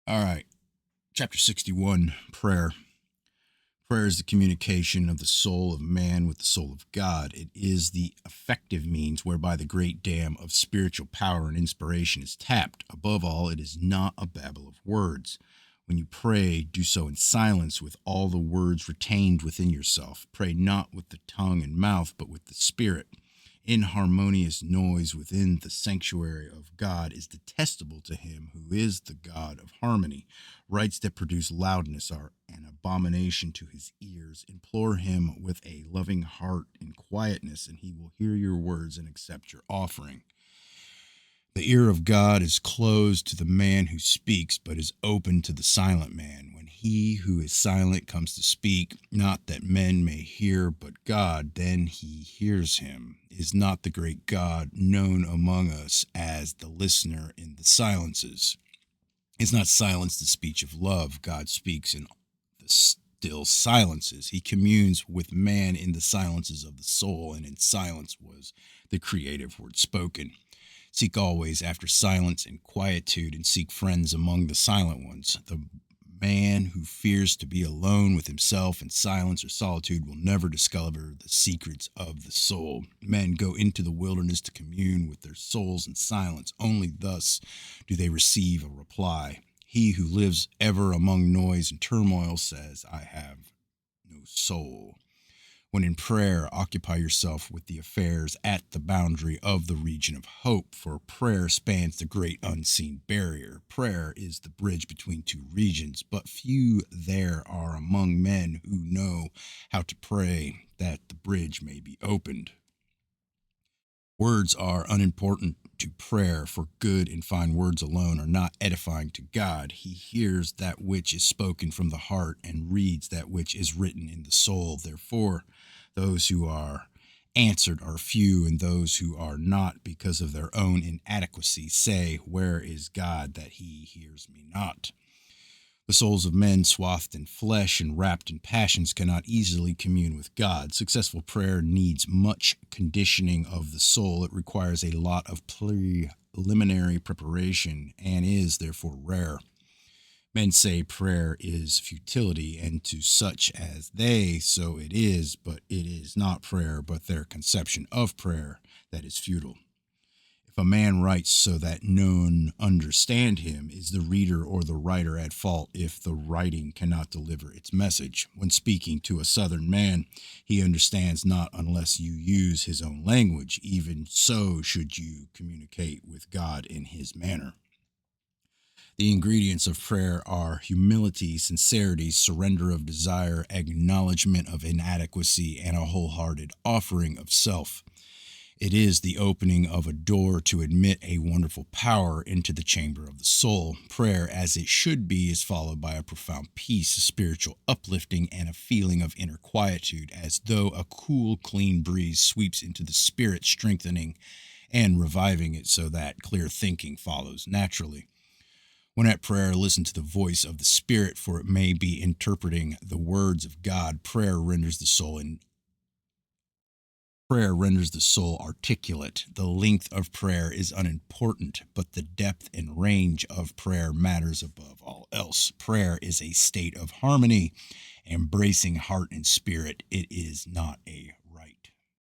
All right. Chapter 61, Prayer. Prayer is the communication of the soul of man with the soul of God. It is the effective means whereby the great dam of spiritual power and inspiration is tapped. Above all, it is not a babble of words. When you pray, do so in silence with all the words retained within yourself. Pray not with the tongue and mouth, but with the spirit. Inharmonious noise within the sanctuary of God is detestable to him who is the God of harmony. Rites that produce loudness are an abomination to his ears. Implore him with a loving heart in quietness, and he will hear your words and accept your offering. The ear of God is closed to the man who speaks, but is open to the silent man. When he who is silent comes to speak, not that men may hear, but God, then he hears him. Is not the great God known among us as the listener in the silences? Is not silence the speech of love? God speaks in the still silences. He communes with man in the silences of the soul, and in silence was the creative word spoken. Seek always after silence and quietude, and seek friends among the silent ones. The man who fears to be alone with himself in silence or solitude will never discover the secrets of the soul. Men go into the wilderness to commune with their souls in silence. Only thus do they receive a reply. He who lives ever among noise and turmoil says, I have no soul. When in prayer, occupy yourself with the affairs at the boundary of the region of hope, for prayer spans the great unseen barrier. Prayer is the bridge between two regions, but few there are among men who know how to pray that the bridge may be opened. Words are unimportant to prayer, for good and fine words alone are not edifying to God. He hears that which is spoken from the heart and reads that which is written in the soul. Therefore, those who are answered are few, and those who are not, because of their own inadequacy, say, Where is God that he hears me not? The souls of men swathed in flesh and wrapped in passions cannot easily commune with God. Successful prayer needs much conditioning of the soul. It requires a lot of preliminary preparation and is therefore rare. Men say prayer is futility, and to such as they, so it is, but it is not prayer, but their conception of prayer that is futile. If a man writes so that none understand him, is the reader or the writer at fault if the writing cannot deliver its message? When speaking to a southern man, he understands not unless you use his own language. Even so should you communicate with God in his manner. The ingredients of prayer are humility, sincerity, surrender of desire, acknowledgement of inadequacy, and a wholehearted offering of self. It is the opening of a door to admit a wonderful power into the chamber of the soul. Prayer, as it should be, is followed by a profound peace, a spiritual uplifting, and a feeling of inner quietude, as though a cool, clean breeze sweeps into the spirit, strengthening and reviving it so that clear thinking follows naturally. When at prayer, listen to the voice of the Spirit, for it may be interpreting the words of God. Prayer renders the soul articulate. The length of prayer is unimportant, but the depth and range of prayer matters above all else. Prayer is a state of harmony, embracing heart and spirit. It is not a